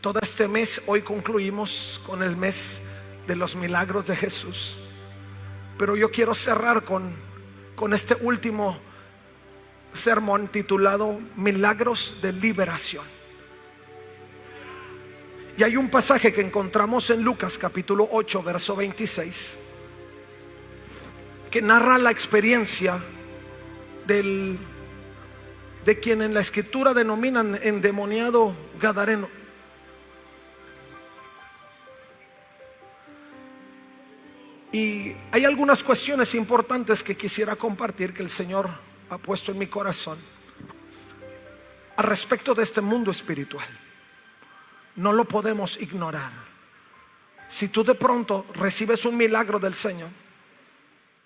todo este mes, hoy concluimos con el mes de los milagros de Jesús. Pero yo quiero cerrar con este último sermón titulado Milagros de Liberación. Y hay un pasaje que encontramos en Lucas capítulo 8 verso 26 que narra la experiencia de quien en la escritura denominan endemoniado gadareno. Y hay algunas cuestiones importantes que quisiera compartir que el Señor ha puesto en mi corazón al respecto de este mundo espiritual. No lo podemos ignorar. Si tú de pronto recibes un milagro del Señor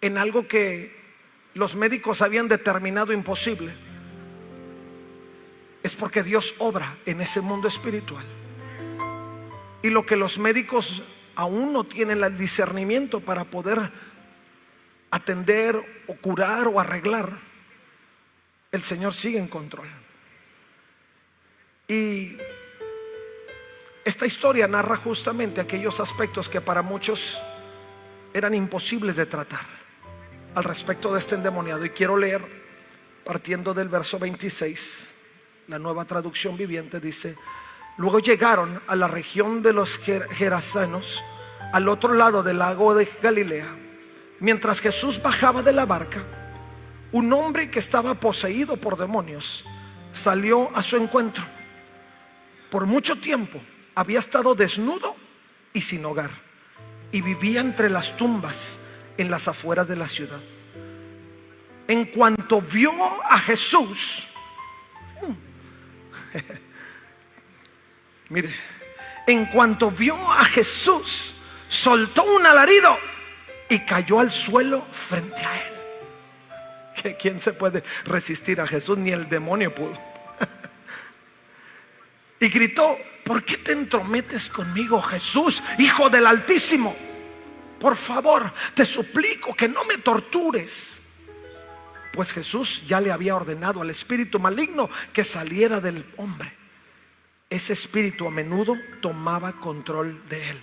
en algo que los médicos habían determinado imposible, es porque Dios obra en ese mundo espiritual. Y lo que los médicos aún no tienen el discernimiento para poder atender o curar o arreglar, el Señor sigue en control. Y esta historia narra justamente aquellos aspectos que para muchos eran imposibles de tratar al respecto de este endemoniado. Y quiero leer partiendo del verso 26, la Nueva Traducción Viviente. Dice: luego llegaron a la región de los Gerasenos, al otro lado del lago de Galilea. Mientras Jesús bajaba de la barca, un hombre que estaba poseído por demonios salió a su encuentro. Por mucho tiempo había estado desnudo y sin hogar, y vivía entre las tumbas en las afueras de la ciudad. En cuanto vio a Jesús, mire, en cuanto vio a Jesús, soltó un alarido y cayó al suelo frente a él. ¿Quién se puede resistir a Jesús? Ni el demonio pudo. Y gritó: ¿por qué te entrometes conmigo, Jesús, Hijo del Altísimo? Por favor, te suplico que no me tortures. Pues Jesús ya le había ordenado al espíritu maligno que saliera del hombre. Ese espíritu a menudo tomaba control de él.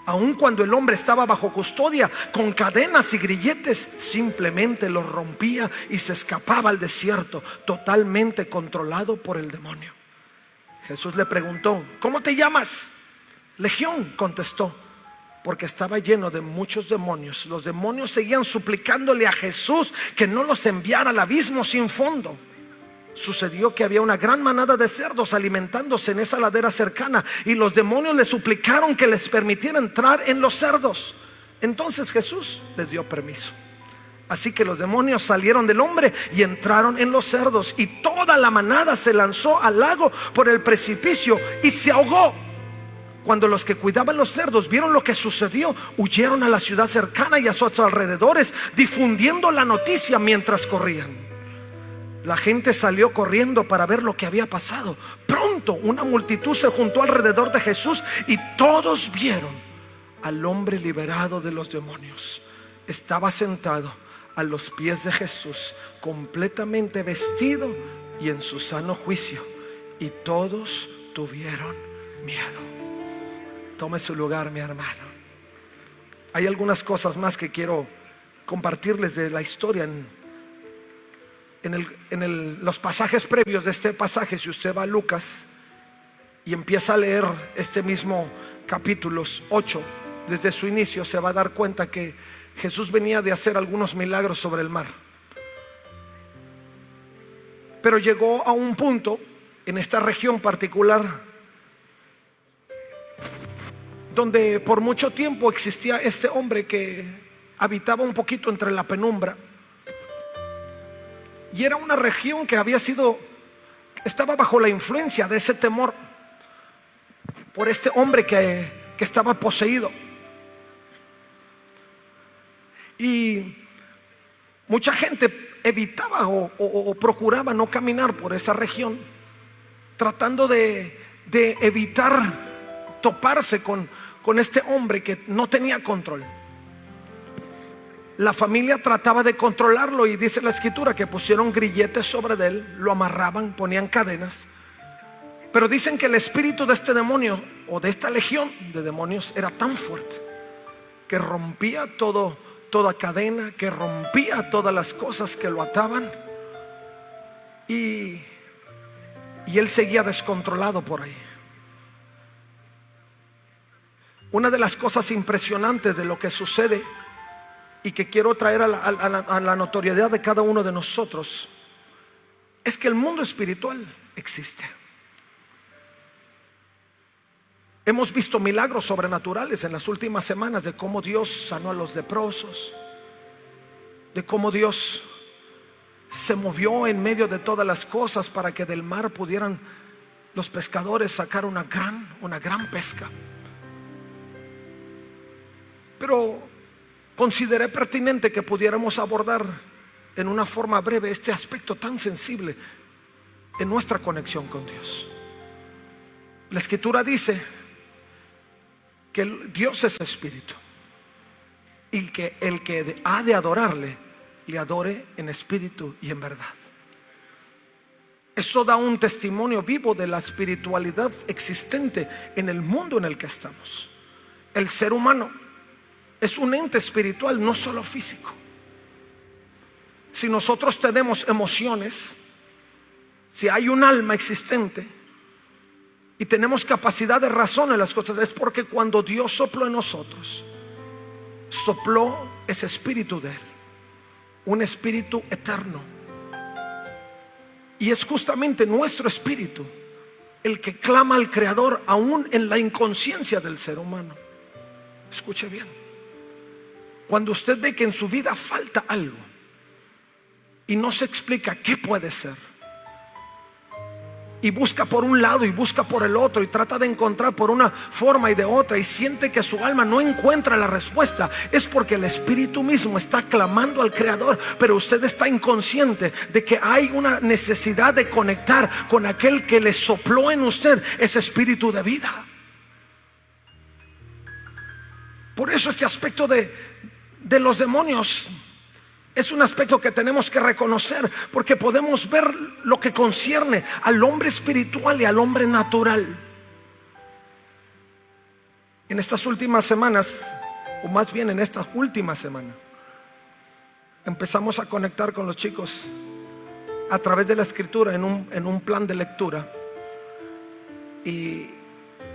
Aun cuando el hombre estaba bajo custodia, con cadenas y grilletes, simplemente los rompía y se escapaba al desierto, totalmente controlado por el demonio. Jesús le preguntó: ¿cómo te llamas? Legión, contestó, porque estaba lleno de muchos demonios. Los demonios seguían suplicándole a Jesús que no los enviara al abismo sin fondo. Sucedió que había una gran manada de cerdos alimentándose en esa ladera cercana, y los demonios le suplicaron que les permitiera entrar en los cerdos. Entonces Jesús les dio permiso. Así que los demonios salieron del hombre y entraron en los cerdos, y toda la manada se lanzó al lago por el precipicio y se ahogó. Cuando los que cuidaban los cerdos vieron lo que sucedió, huyeron a la ciudad cercana y a sus alrededores, difundiendo la noticia mientras corrían. La gente salió corriendo para ver lo que había pasado. Pronto una multitud se juntó alrededor de Jesús, y todos vieron al hombre liberado de los demonios. Estaba sentado a los pies de Jesús, completamente vestido y en su sano juicio, y todos tuvieron miedo. Tome su lugar, mi hermano. Hay algunas cosas más que quiero compartirles de la historia los pasajes previos de este pasaje. Si usted va a Lucas y empieza a leer este mismo capítulo 8, desde su inicio, se va a dar cuenta que Jesús venía de hacer algunos milagros sobre el mar. Pero llegó a un punto en esta región particular donde por mucho tiempo existía este hombre que habitaba un poquito entre la penumbra. Y era una región que estaba bajo la influencia de ese temor por este hombre que estaba poseído. Y mucha gente evitaba o procuraba no caminar por esa región, tratando de evitar toparse con este hombre que no tenía control. La familia trataba de controlarlo, y dice la escritura que pusieron grilletes sobre él, lo amarraban, ponían cadenas, Pero dicen que el espíritu de este demonio o de esta legión de demonios era tan fuerte que rompía toda cadena, que rompía todas las cosas que lo ataban, y él seguía descontrolado por ahí. Una de las cosas impresionantes de lo que sucede y que quiero traer a la notoriedad de cada uno de nosotros es que el mundo espiritual existe. Hemos visto milagros sobrenaturales en las últimas semanas de cómo Dios sanó a los leprosos, de cómo Dios se movió en medio de todas las cosas para que del mar pudieran los pescadores sacar una gran pesca. Pero consideré pertinente que pudiéramos abordar en una forma breve este aspecto tan sensible en nuestra conexión con Dios. La Escritura dice que Dios es espíritu, y que el que ha de adorarle, le adore en espíritu y en verdad. Eso da un testimonio vivo de la espiritualidad existente en el mundo en el que estamos. El ser humano es un ente espiritual, no solo físico. Si nosotros tenemos emociones, si hay un alma existente y tenemos capacidad de razón en las cosas, es porque cuando Dios sopló en nosotros, sopló ese espíritu de Él, un espíritu eterno. Y es justamente nuestro espíritu el que clama al Creador aún en la inconsciencia del ser humano. Escuche bien. Cuando usted ve que en su vida falta algo y no se explica qué puede ser, y busca por un lado y busca por el otro y trata de encontrar por una forma y de otra, y siente que su alma no encuentra la respuesta, es porque el espíritu mismo está clamando al Creador, pero usted está inconsciente de que hay una necesidad de conectar con aquel que le sopló en usted ese espíritu de vida. Por eso este aspecto de los demonios es un aspecto que tenemos que reconocer, porque podemos ver lo que concierne al hombre espiritual y al hombre natural. En estas últimas semanas, o más bien en esta última semana, empezamos a conectar con los chicos a través de la Escritura en un plan de lectura, y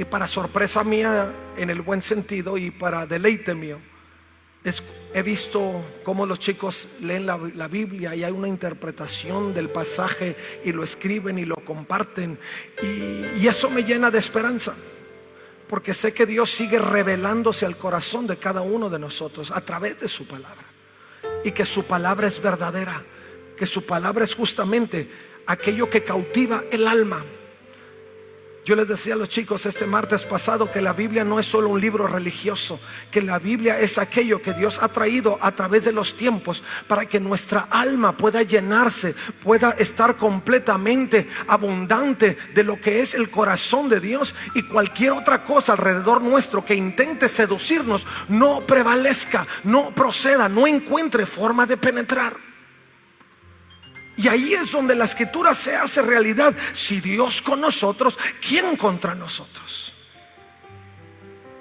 para sorpresa mía, en el buen sentido, y para deleite mío, he visto cómo los chicos leen la Biblia y hay una interpretación del pasaje y lo escriben y lo comparten, y eso me llena de esperanza, porque sé que Dios sigue revelándose al corazón de cada uno de nosotros a través de su palabra, y que su palabra es verdadera, que su palabra es justamente aquello que cautiva el alma. Yo les decía a los chicos este martes pasado que la Biblia no es solo un libro religioso, que la Biblia es aquello que Dios ha traído a través de los tiempos para que nuestra alma pueda llenarse, pueda estar completamente abundante de lo que es el corazón de Dios, y cualquier otra cosa alrededor nuestro que intente seducirnos no prevalezca, no proceda, no encuentre forma de penetrar. Y ahí es donde la Escritura se hace realidad. Si Dios con nosotros, ¿quién contra nosotros?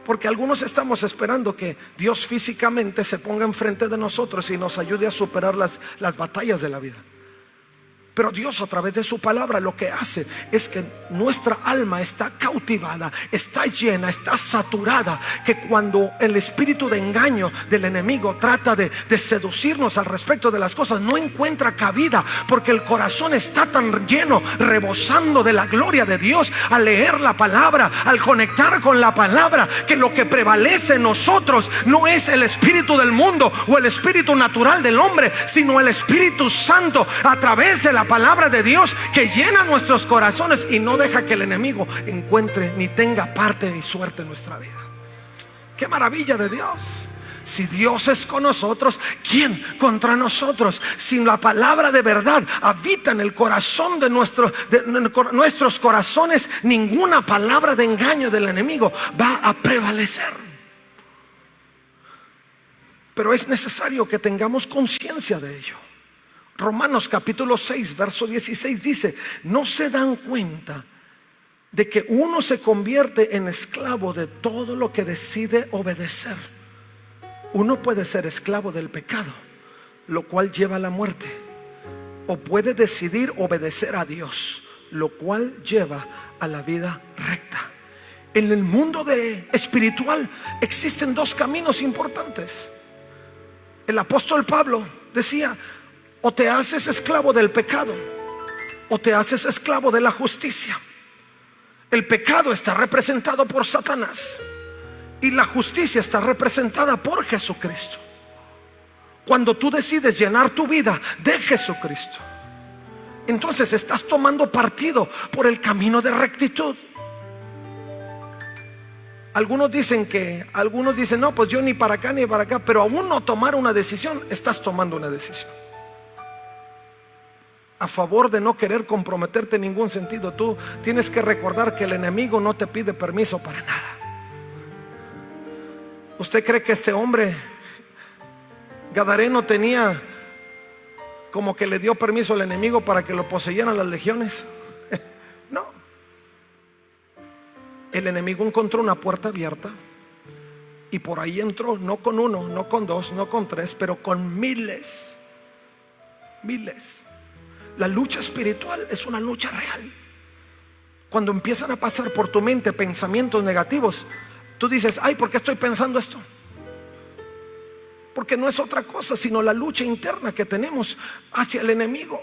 Porque algunos estamos esperando que Dios físicamente se ponga enfrente de nosotros y nos ayude a superar las batallas de la vida. Pero Dios, a través de su palabra, lo que hace es que nuestra alma está cautivada, está llena, está saturada, que cuando el espíritu de engaño del enemigo trata de seducirnos al respecto de las cosas, no encuentra cabida, porque el corazón está tan lleno, rebosando de la gloria de Dios al leer la palabra, al conectar con la palabra, que lo que prevalece en nosotros no es el espíritu del mundo o el espíritu natural del hombre, sino el Espíritu Santo a través de la palabra de Dios, que llena nuestros corazones y no deja que el enemigo encuentre ni tenga parte ni suerte en nuestra vida. ¡Qué maravilla de Dios! Si Dios es con nosotros, ¿quién contra nosotros? Si la palabra de verdad habita en el corazón de nuestros corazones, ninguna palabra de engaño del enemigo va a prevalecer. Pero es necesario que tengamos conciencia de ello. Romanos capítulo 6 verso 16 dice: ¿no se dan cuenta de que uno se convierte en esclavo de todo lo que decide obedecer. Uno puede ser esclavo del pecado, lo cual lleva a la muerte, o puede decidir obedecer a Dios, lo cual lleva a la vida recta. En el mundo espiritual existen dos caminos importantes. El apóstol Pablo decía: o te haces esclavo del pecado, o te haces esclavo de la justicia. El pecado está representado por Satanás y la justicia está representada por Jesucristo. Cuando tú decides llenar tu vida de Jesucristo, entonces estás tomando partido por el camino de rectitud. Algunos dicen no, pues yo ni para acá ni para acá, pero aún no tomar una decisión, estás tomando una decisión a favor de no querer comprometerte en ningún sentido. Tú tienes que recordar que el enemigo no te pide permiso para nada. ¿Usted cree que este hombre gadareno tenía como que le dio permiso al enemigo para que lo poseyeran las legiones? No. El enemigo encontró una puerta abierta y por ahí entró, no con uno, no con dos, no con tres, pero con miles. La lucha espiritual es una lucha real. Cuando empiezan a pasar por tu mente pensamientos negativos, tú dices: ay, ¿por qué estoy pensando esto? Porque no es otra cosa sino la lucha interna que tenemos hacia el enemigo,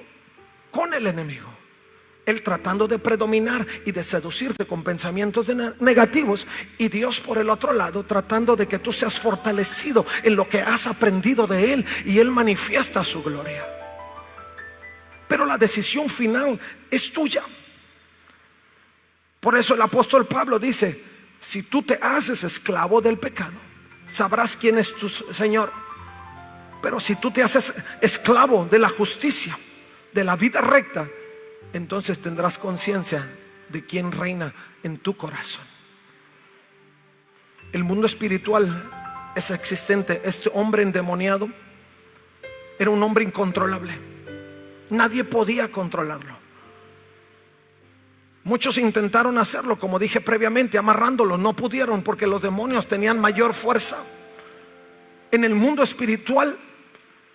con el enemigo. Él tratando de predominar y de seducirte con pensamientos negativos, y Dios por el otro lado tratando de que tú seas fortalecido en lo que has aprendido de Él, y Él manifiesta su gloria. Pero la decisión final es tuya. Por eso el apóstol Pablo dice: si tú te haces esclavo del pecado, sabrás quién es tu Señor. Pero si tú te haces esclavo de la justicia, de la vida recta, entonces tendrás conciencia de quién reina en tu corazón. El mundo espiritual es existente. Este hombre endemoniado era un hombre incontrolable. Nadie podía controlarlo. Muchos intentaron hacerlo, como dije previamente, amarrándolo. No pudieron, porque los demonios tenían mayor fuerza. En el mundo espiritual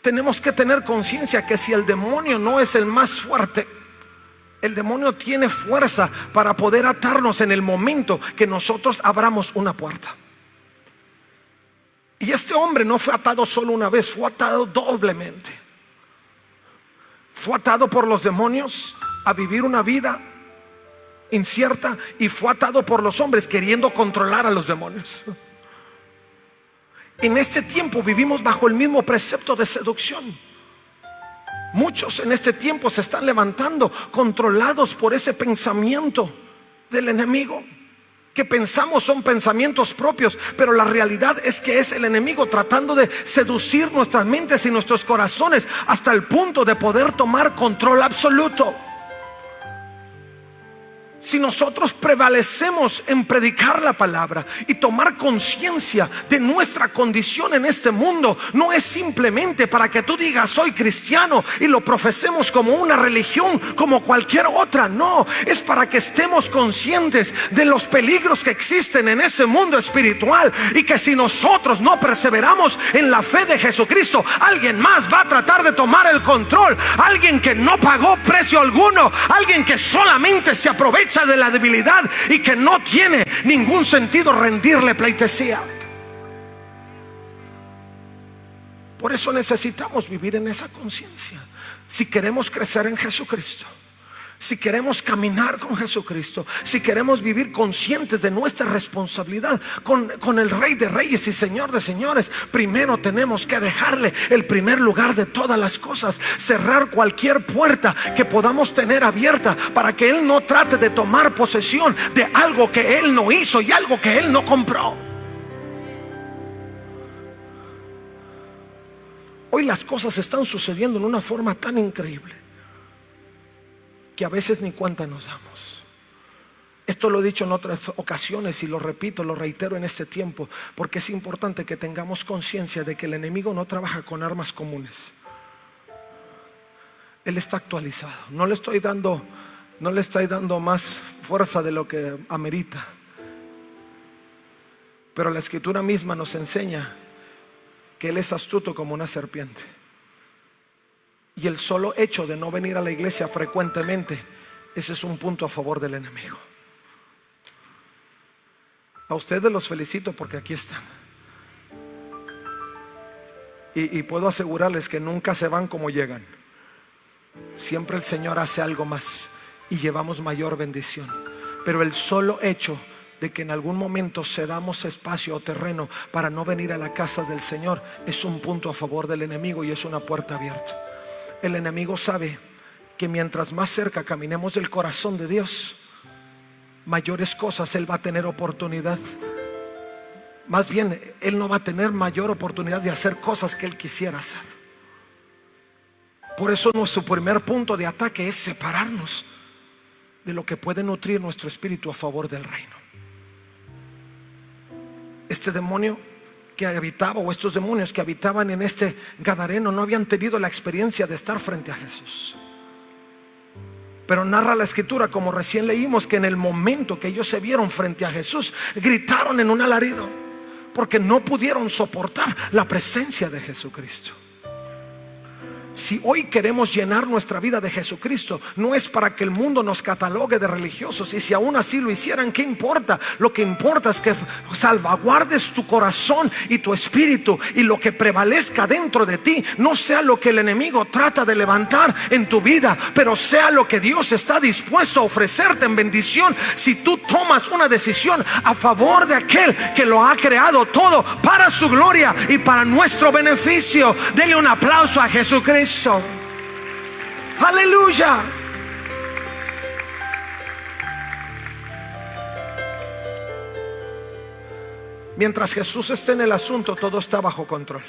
tenemos que tener conciencia que si el demonio no es el más fuerte, el demonio tiene fuerza para poder atarnos en el momento que nosotros abramos una puerta. Y este hombre no fue atado solo una vez, fue atado doblemente. Fue atado por los demonios a vivir una vida incierta, y fue atado por los hombres queriendo controlar a los demonios. En este tiempo vivimos bajo el mismo precepto de seducción. Muchos en este tiempo se están levantando controlados por ese pensamiento del enemigo, que pensamos son pensamientos propios, pero la realidad es que es el enemigo tratando de seducir nuestras mentes y nuestros corazones hasta el punto de poder tomar control absoluto. Si nosotros prevalecemos en predicar la palabra y tomar conciencia de nuestra condición en este mundo, no es simplemente para que tú digas soy cristiano y lo profesemos como una religión como cualquier otra. No, es para que estemos conscientes de los peligros que existen en ese mundo espiritual, y que si nosotros no perseveramos en la fe de Jesucristo, alguien más va a tratar de tomar el control. Alguien que no pagó precio alguno, alguien que solamente se aprovecha de la debilidad y que no tiene ningún sentido rendirle pleitesía. Por eso necesitamos vivir en esa conciencia. Si queremos crecer en Jesucristo, si queremos caminar con Jesucristo, si queremos vivir conscientes de nuestra responsabilidad con el Rey de Reyes y Señor de Señores, primero tenemos que dejarle el primer lugar de todas las cosas. Cerrar cualquier puerta que podamos tener abierta para que Él no trate de tomar posesión de algo que Él no hizo y algo que Él no compró. Hoy las cosas están sucediendo en una forma tan increíble que a veces ni cuenta nos damos. Esto lo he dicho en otras ocasiones y lo repito, lo reitero en este tiempo, porque es importante que tengamos conciencia de que el enemigo no trabaja con armas comunes. Él está actualizado. No le estoy dando no le estáis dando más fuerza de lo que amerita. Pero la Escritura misma nos enseña que Él es astuto como una serpiente. Y el solo hecho de no venir a la iglesia frecuentemente, ese es un punto a favor del enemigo. A ustedes los felicito porque aquí están. Y puedo asegurarles que nunca se van como llegan. Siempre el Señor hace algo más y llevamos mayor bendición. Pero el solo hecho de que en algún momento cedamos espacio o terreno para no venir a la casa del Señor es un punto a favor del enemigo y es una puerta abierta. El enemigo sabe que mientras más cerca caminemos del corazón de Dios, mayores cosas Él va a tener oportunidad. Más bien, Él no va a tener mayor oportunidad de hacer cosas que Él quisiera hacer. Por eso nuestro primer punto de ataque es separarnos de lo que puede nutrir nuestro espíritu a favor del reino. Este demonio que habitaba, o estos demonios que habitaban en este gadareno, no habían tenido la experiencia de estar frente a Jesús. Pero narra la Escritura, como recién leímos, que en el momento que ellos se vieron frente a Jesús, gritaron en un alarido, porque no pudieron soportar la presencia de Jesucristo. Si hoy queremos llenar nuestra vida de Jesucristo, no es para que el mundo nos catalogue de religiosos. Y si aún así lo hicieran, ¿qué importa? Lo que importa es que salvaguardes tu corazón y tu espíritu, y lo que prevalezca dentro de ti no sea lo que el enemigo trata de levantar en tu vida, pero sea lo que Dios está dispuesto a ofrecerte en bendición si tú tomas una decisión a favor de aquel que lo ha creado todo para su gloria y para nuestro beneficio. Dele un aplauso a Jesucristo. Aleluya. Mientras Jesús esté en el asunto, todo está bajo control.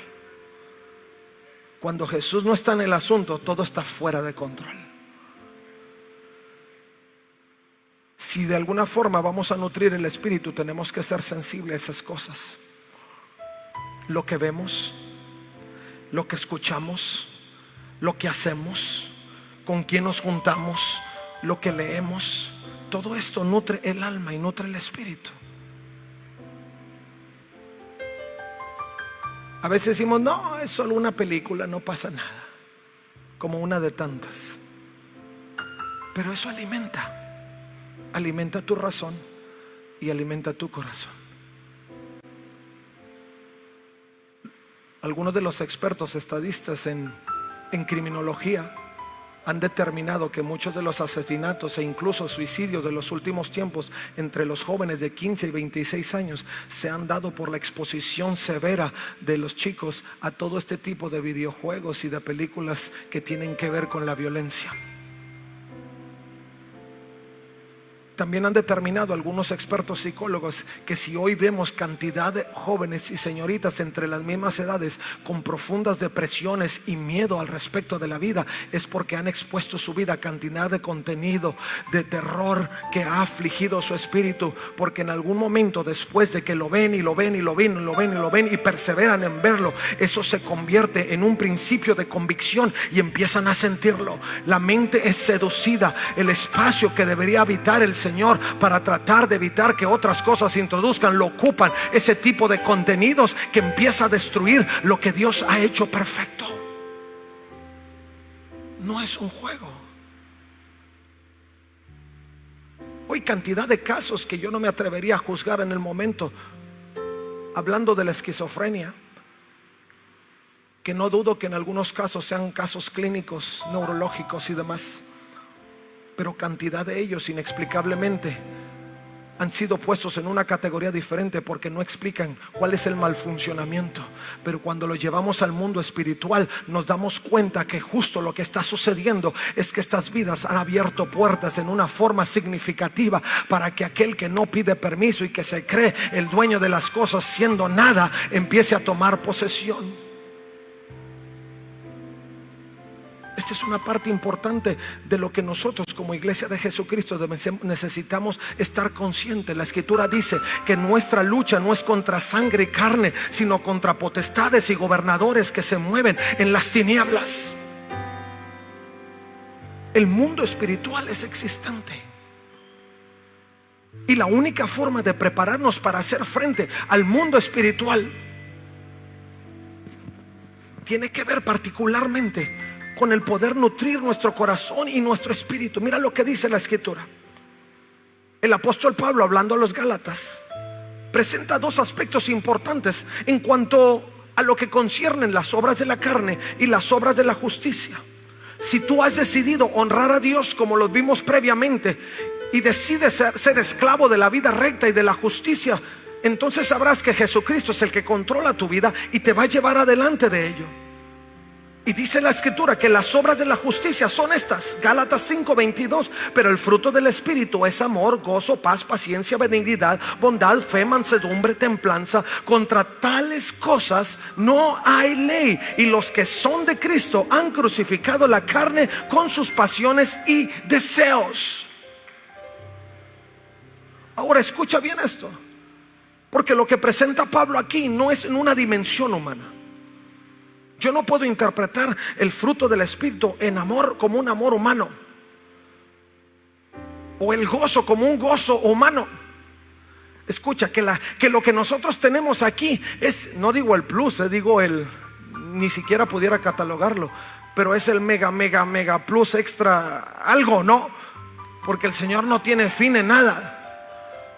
Cuando Jesús no está en el asunto, todo está fuera de control. Si de alguna forma vamos a nutrir el espíritu, tenemos que ser sensibles a esas cosas. Lo que vemos, lo que escuchamos, lo que hacemos, con quién nos juntamos, lo que leemos, todo esto nutre el alma y nutre el espíritu. A veces decimos, no, es solo una película, no pasa nada, como una de tantas. Pero eso alimenta tu razón y alimenta tu corazón. Algunos de los expertos estadistas en criminología han determinado que muchos de los asesinatos e incluso suicidios de los últimos tiempos entre los jóvenes de 15 y 26 años se han dado por la exposición severa de los chicos a todo este tipo de videojuegos y de películas que tienen que ver con la violencia. También han determinado algunos expertos psicólogos que si hoy vemos cantidad de jóvenes y señoritas entre las mismas edades con profundas depresiones y miedo al respecto de la vida, es porque han expuesto su vida a cantidad de contenido de terror que ha afligido su espíritu, porque en algún momento, después de que lo ven y lo ven y lo ven y lo ven y lo ven y perseveran en verlo, eso se convierte en un principio de convicción y empiezan a sentirlo. La mente es seducida. El espacio que debería habitar el Señor para tratar de evitar que otras cosas se introduzcan, lo ocupan ese tipo de contenidos que empieza a destruir lo que Dios ha hecho perfecto. No es un juego. Hoy cantidad de casos que yo no me atrevería a juzgar en el momento, hablando de la esquizofrenia, que no dudo que en algunos casos sean casos clínicos, neurológicos y demás, pero cantidad de ellos inexplicablemente han sido puestos en una categoría diferente porque no explican cuál es el mal funcionamiento. Pero cuando lo llevamos al mundo espiritual, nos damos cuenta que justo lo que está sucediendo es que estas vidas han abierto puertas en una forma significativa para que aquel que no pide permiso y que se cree el dueño de las cosas siendo nada, empiece a tomar posesión. Esta es una parte importante de lo que nosotros como iglesia de Jesucristo necesitamos estar conscientes. La Escritura dice que nuestra lucha no es contra sangre y carne, sino contra potestades y gobernadores que se mueven en las tinieblas. El mundo espiritual es existente. Y la única forma de prepararnos para hacer frente al mundo espiritual tiene que ver particularmente con el poder nutrir nuestro corazón y nuestro espíritu. Mira lo que dice la Escritura. El apóstol Pablo, hablando a los Gálatas, presenta dos aspectos importantes en cuanto a lo que conciernen las obras de la carne y las obras de la justicia. Si tú has decidido honrar a Dios como lo vimos previamente y decides ser esclavo de la vida recta y de la justicia, entonces sabrás que Jesucristo es el que controla tu vida y te va a llevar adelante de ello. Y dice la Escritura que las obras de la justicia son estas, Gálatas 5:22. Pero el fruto del Espíritu es amor, gozo, paz, paciencia, benignidad, bondad, fe, mansedumbre, templanza. Contra tales cosas no hay ley. Y los que son de Cristo han crucificado la carne con sus pasiones y deseos. Ahora escucha bien esto, porque lo que presenta Pablo aquí no es en una dimensión humana. Yo no puedo interpretar el fruto del Espíritu en amor como un amor humano, o el gozo como un gozo humano. Escucha que lo que nosotros tenemos aquí es, no digo el plus, digo ni siquiera pudiera catalogarlo, pero es el mega plus extra algo, ¿no? Porque el Señor no tiene fin en nada.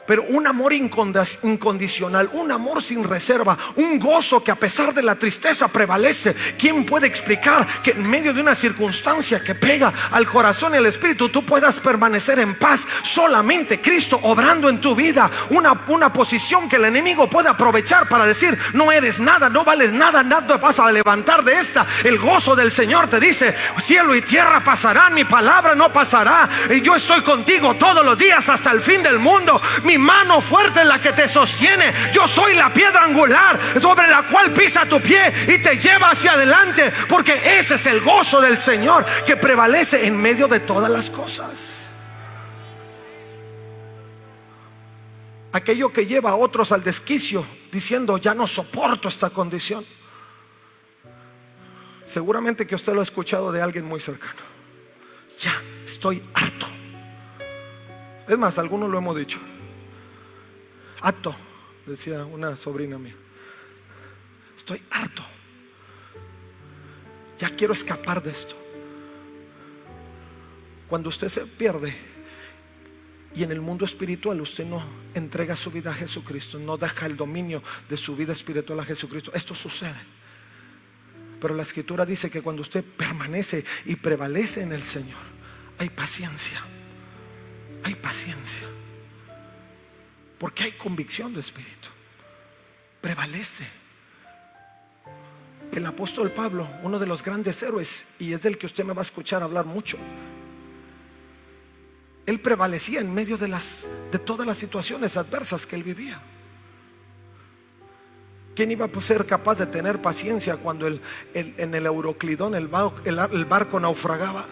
Pero un amor incondicional, un amor sin reserva, un gozo que a pesar de la tristeza prevalece. ¿Quién puede explicar que en medio de una circunstancia que pega al corazón y al espíritu tú puedas permanecer en paz? Solamente Cristo obrando en tu vida. Una posición que el enemigo puede aprovechar para decir: no eres nada, no vales nada, nada te vas a levantar de esta. El gozo del Señor te dice: cielo y tierra pasarán, mi palabra no pasará, y yo estoy contigo todos los días hasta el fin del mundo. Mi mano fuerte es la que te sostiene. Yo soy la piedra angular sobre la cual pisa tu pie y te lleva hacia adelante, porque ese es el gozo del Señor que prevalece en medio de todas las cosas. Aquello que lleva a otros al desquicio diciendo: ya no soporto esta condición. Seguramente que usted lo ha escuchado de alguien muy cercano: ya estoy harto. Es más, algunos lo hemos dicho. Harto, decía una sobrina mía. Estoy harto. Ya quiero escapar de esto. Cuando usted se pierde y en el mundo espiritual usted no entrega su vida a Jesucristo, no deja el dominio de su vida espiritual a Jesucristo, esto sucede. Pero la Escritura dice que cuando usted permanece y prevalece en el Señor, hay paciencia. Hay paciencia. Porque hay convicción de espíritu. Prevalece. El apóstol Pablo, uno de los grandes héroes, y es del que usted me va a escuchar hablar mucho, él prevalecía en medio de todas las situaciones adversas que él vivía. ¿Quién iba a ser capaz de tener paciencia cuando en el Euroclidón el barco naufragaba?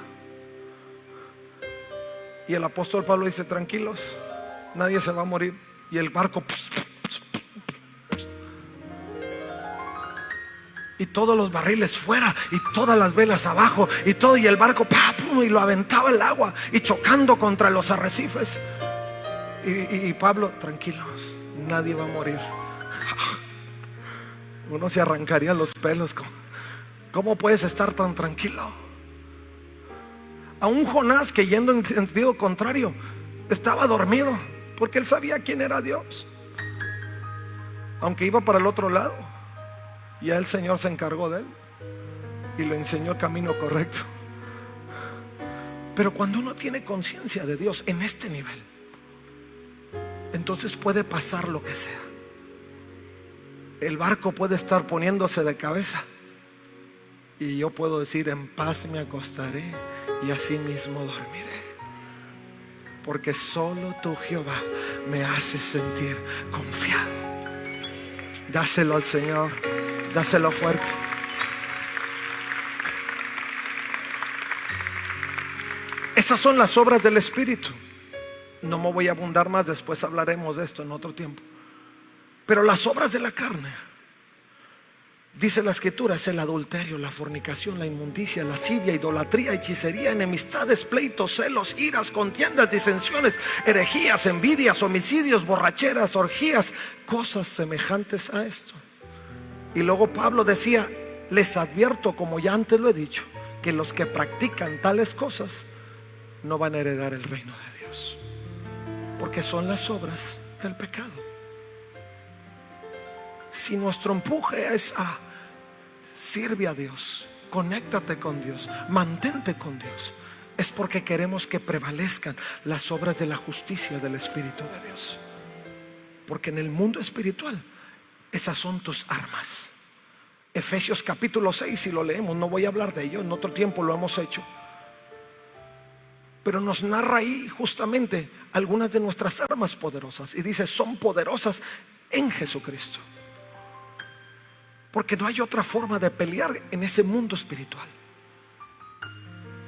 Y el apóstol Pablo dice: tranquilos, nadie se va a morir. Y el barco, y todos los barriles fuera, y todas las velas abajo, y todo, y el barco y lo aventaba el agua, y chocando contra los arrecifes. Y Pablo: tranquilos, nadie va a morir. Uno se arrancaría los pelos. ¿Cómo puedes estar tan tranquilo? A un Jonás que, yendo en sentido contrario, estaba dormido, porque él sabía quién era Dios, aunque iba para el otro lado. Ya el Señor se encargó de él y le enseñó el camino correcto. Pero cuando uno tiene conciencia de Dios en este nivel, entonces puede pasar lo que sea. El barco puede estar poniéndose de cabeza y yo puedo decir: en paz me acostaré y así mismo dormiré, porque solo tú, Jehová, me haces sentir confiado. Dáselo al Señor, dáselo fuerte. Esas son las obras del Espíritu. No me voy a abundar más, después hablaremos de esto en otro tiempo. Pero las obras de la carne Dice la escritura, es el adulterio, la fornicación, la inmundicia, lascivia, idolatría, hechicería, enemistades, pleitos, celos, iras, contiendas, disensiones, herejías, envidias, homicidios, borracheras, orgías, cosas semejantes a esto. Y luego Pablo decía, les advierto, como ya antes lo he dicho, que los que practican tales cosas no van a heredar el reino de Dios, porque son las obras del pecado. Si nuestro empuje es a sirve a Dios, conéctate con Dios, mantente con Dios, es porque queremos que prevalezcan las obras de la justicia del Espíritu de Dios. Porque en el mundo espiritual esas son tus armas. Efesios capítulo 6, si lo leemos, no voy a hablar de ello, en otro tiempo lo hemos hecho, pero nos narra ahí justamente algunas de nuestras armas poderosas. Y dice, son poderosas en Jesucristo. Porque no hay otra forma de pelear en ese mundo espiritual.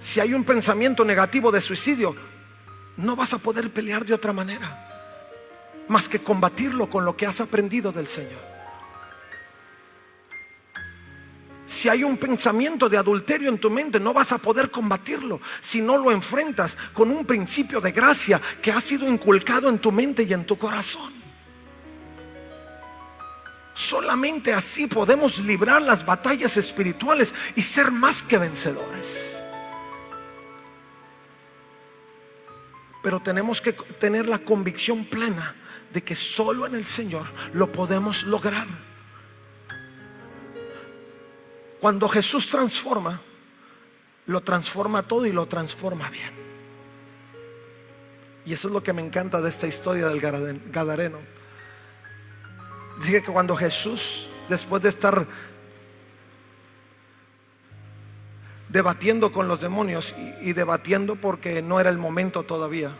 Si hay un pensamiento negativo de suicidio, no vas a poder pelear de otra manera más que combatirlo con lo que has aprendido del Señor. Si hay un pensamiento de adulterio en tu mente, no vas a poder combatirlo si no lo enfrentas con un principio de gracia que ha sido inculcado en tu mente y en tu corazón. Solamente así podemos librar las batallas espirituales y ser más que vencedores. Pero tenemos que tener la convicción plena de que solo en el Señor lo podemos lograr. Cuando Jesús transforma, lo transforma todo y lo transforma bien. Y eso es lo que me encanta de esta historia del Gadareno. Dice que cuando Jesús, después de estar debatiendo con los demonios, y debatiendo porque no era el momento todavía,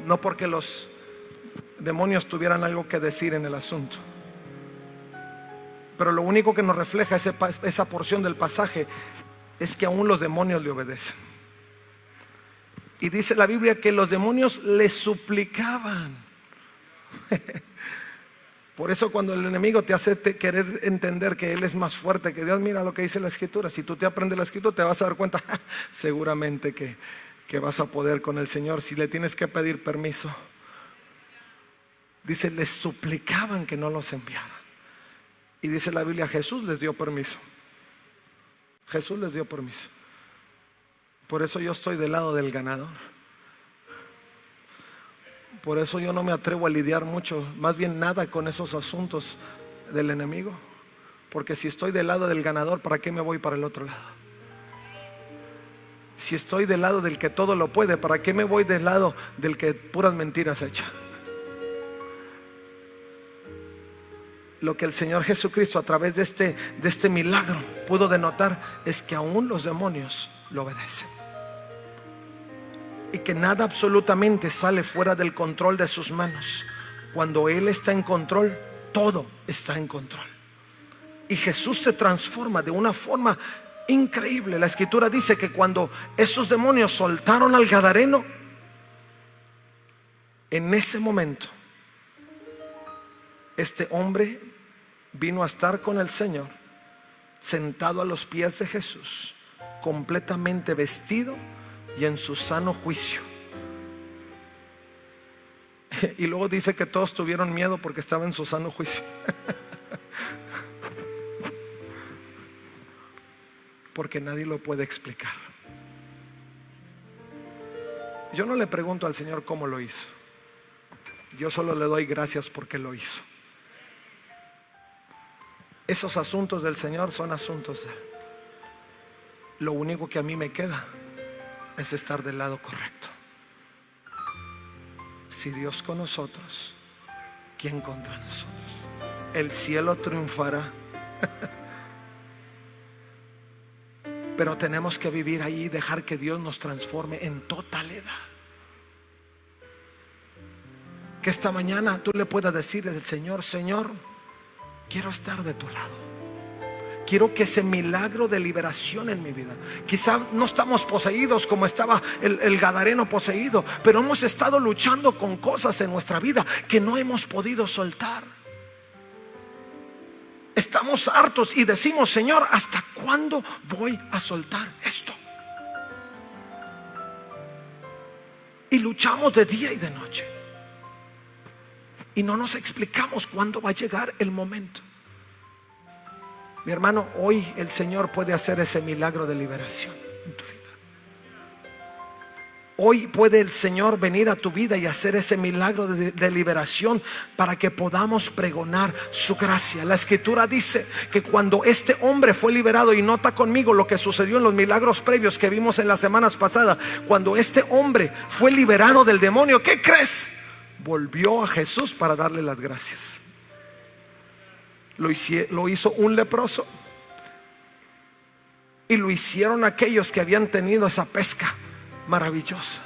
no porque los demonios tuvieran algo que decir en el asunto, pero lo único que nos refleja esa porción del pasaje es que aún los demonios le obedecen. Y dice la Biblia que los demonios le suplicaban. Por eso cuando el enemigo te hace querer entender que él es más fuerte que Dios, mira lo que dice la escritura. Si tú te aprendes la escritura, te vas a dar cuenta seguramente que vas a poder con el Señor. Si le tienes que pedir permiso, dice, les suplicaban que no los enviara. Y dice la Biblia, Jesús les dio permiso. Jesús les dio permiso. Por eso yo estoy del lado del ganador. Por eso yo no me atrevo a lidiar mucho, más bien nada, con esos asuntos del enemigo. Porque si estoy del lado del ganador, ¿para qué me voy para el otro lado? Si estoy del lado del que todo lo puede, ¿para qué me voy del lado del que puras mentiras echa? Lo que el Señor Jesucristo a través de este milagro pudo denotar es que aún los demonios lo obedecen. Y que nada absolutamente sale fuera del control de sus manos. Cuando Él está en control, todo está en control. Y Jesús se transforma de una forma increíble. La escritura dice que cuando esos demonios soltaron al Gadareno, en ese momento este hombre vino a estar con el Señor, sentado a los pies de Jesús, completamente vestido y en su sano juicio. Y luego dice que todos tuvieron miedo porque estaba en su sano juicio. Porque nadie lo puede explicar. Yo no le pregunto al Señor cómo lo hizo. Yo solo le doy gracias porque lo hizo. Esos asuntos del Señor son asuntos de Él. Lo único que a mí me queda es estar del lado correcto. Si Dios con nosotros, ¿quién contra nosotros? El cielo triunfará. Pero tenemos que vivir ahí y dejar que Dios nos transforme en totalidad. Que esta mañana tú le puedas decir al Señor: Señor, quiero estar de tu lado. Quiero que ese milagro de liberación en mi vida. Quizá no estamos poseídos como estaba el Gadareno poseído, pero hemos estado luchando con cosas en nuestra vida que no hemos podido soltar. estamos hartos y decimos: Señor, ¿hasta cuándo voy a soltar esto? Y luchamos de día y de noche y no nos explicamos cuándo va a llegar el momento. Mi hermano, hoy el Señor puede hacer ese milagro de liberación en tu vida. Hoy puede el Señor venir a tu vida y hacer ese milagro de liberación para que podamos pregonar su gracia. La Escritura dice que cuando este hombre fue liberado, y nota conmigo lo que sucedió en los milagros previos que vimos en las semanas pasadas, cuando este hombre fue liberado del demonio, ¿qué crees? Volvió a Jesús para darle las gracias. Lo hizo un leproso, y lo hicieron aquellos que habían tenido esa pesca maravillosa.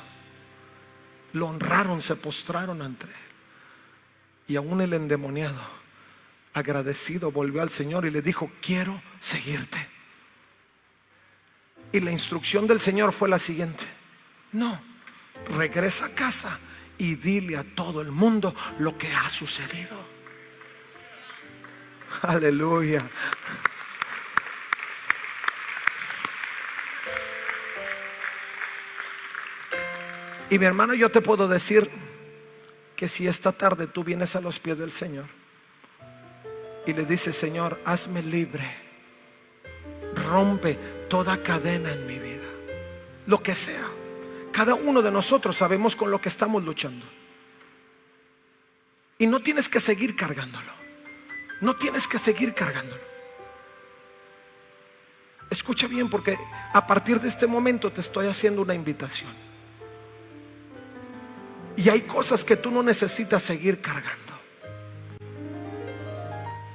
Lo honraron, se postraron ante él. Y aún el endemoniado, agradecido, volvió al Señor y le dijo: quiero seguirte. Y la instrucción del Señor fue la siguiente: no, regresa a casa y dile a todo el mundo lo que ha sucedido. Aleluya. Y mi hermano, yo te puedo decir que si esta tarde tú vienes a los pies del Señor y le dices: Señor, hazme libre, rompe toda cadena en mi vida, lo que sea. Cada uno de nosotros sabemos con lo que estamos luchando, y no tienes que seguir cargándolo. No tienes que seguir cargándolo. Escucha bien, porque a partir de este momento te estoy haciendo una invitación. Y hay cosas que tú no necesitas seguir cargando.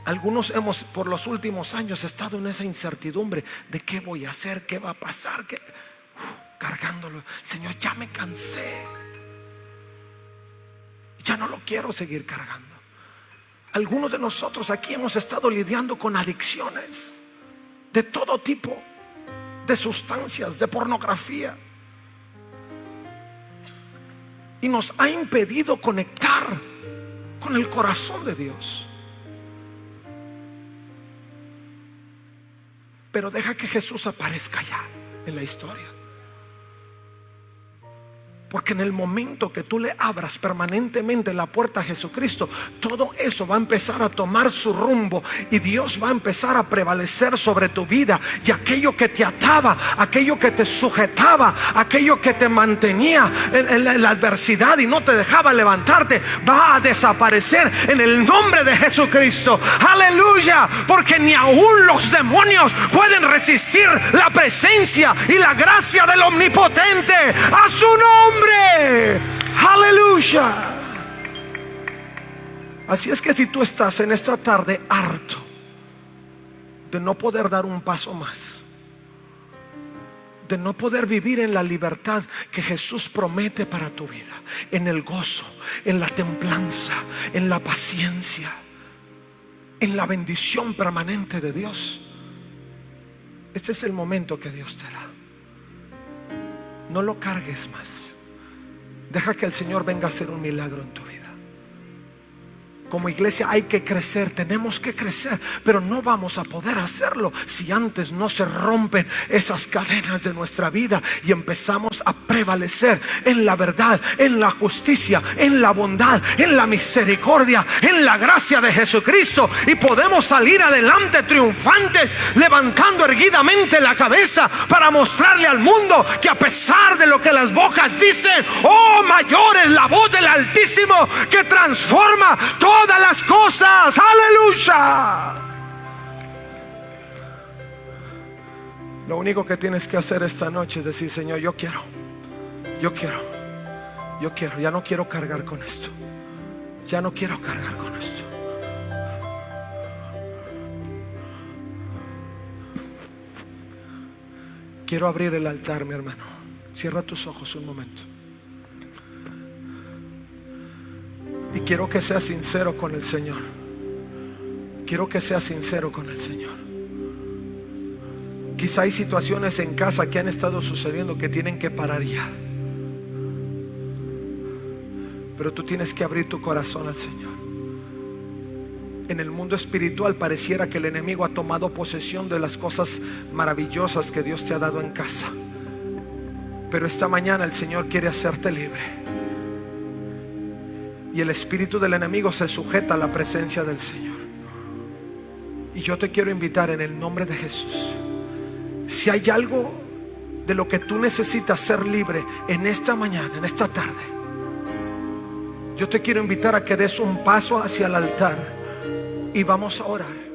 Algunos hemos por los últimos años estado en esa incertidumbre de qué voy a hacer, qué va a pasar, cargándolo. Señor, ya me cansé, ya no lo quiero seguir cargando. Algunos de nosotros aquí hemos estado lidiando con adicciones de todo tipo, de sustancias, de pornografía, y nos ha impedido conectar con el corazón de Dios. Pero deja que Jesús aparezca ya en la historia, porque en el momento que tú le abras permanentemente la puerta a Jesucristo, todo eso va a empezar a tomar su rumbo, y Dios va a empezar a prevalecer sobre tu vida. Y aquello que te ataba, aquello que te sujetaba, aquello que te mantenía en la adversidad y no te dejaba levantarte, va a desaparecer en el nombre de Jesucristo. Aleluya. Porque ni aún los demonios pueden resistir la presencia y la gracia del Omnipotente. A su nombre. Aleluya. Así es que si tú estás en esta tarde harto de no poder dar un paso más, de no poder vivir en la libertad que Jesús promete para tu vida, en el gozo, en la templanza, en la paciencia, en la bendición permanente de Dios, este es el momento que Dios te da. No lo cargues más. Deja que el Señor venga a hacer un milagro en tu vida. Como iglesia hay que crecer, tenemos que crecer, pero no vamos a poder hacerlo si antes no se rompen esas cadenas de nuestra vida y empezamos a prevalecer en la verdad, en la justicia, en la bondad, en la misericordia, en la gracia de Jesucristo, y podemos salir adelante triunfantes, levantando erguidamente la cabeza para mostrarle al mundo que a pesar de lo que las bocas dicen, oh, mayor es la voz del Altísimo que transforma todas las cosas. Aleluya. Lo único que tienes que hacer esta noche es decir: Señor, yo quiero, ya no quiero cargar con esto, ya no quiero cargar con esto. Quiero abrir el altar, mi hermano. Cierra tus ojos un momento. Y quiero que seas sincero con el Señor. Quiero que seas sincero con el Señor. Quizá hay situaciones en casa que han estado sucediendo que tienen que parar ya, pero tú tienes que abrir tu corazón al Señor. En el mundo espiritual pareciera que el enemigo ha tomado posesión de las cosas maravillosas que Dios te ha dado en casa. Pero esta mañana el Señor quiere hacerte libre. Y el espíritu del enemigo se sujeta a la presencia del Señor. Y yo te quiero invitar en el nombre de Jesús. Si hay algo de lo que tú necesitas ser libre en esta mañana, en esta tarde, yo te quiero invitar a que des un paso hacia el altar y vamos a orar.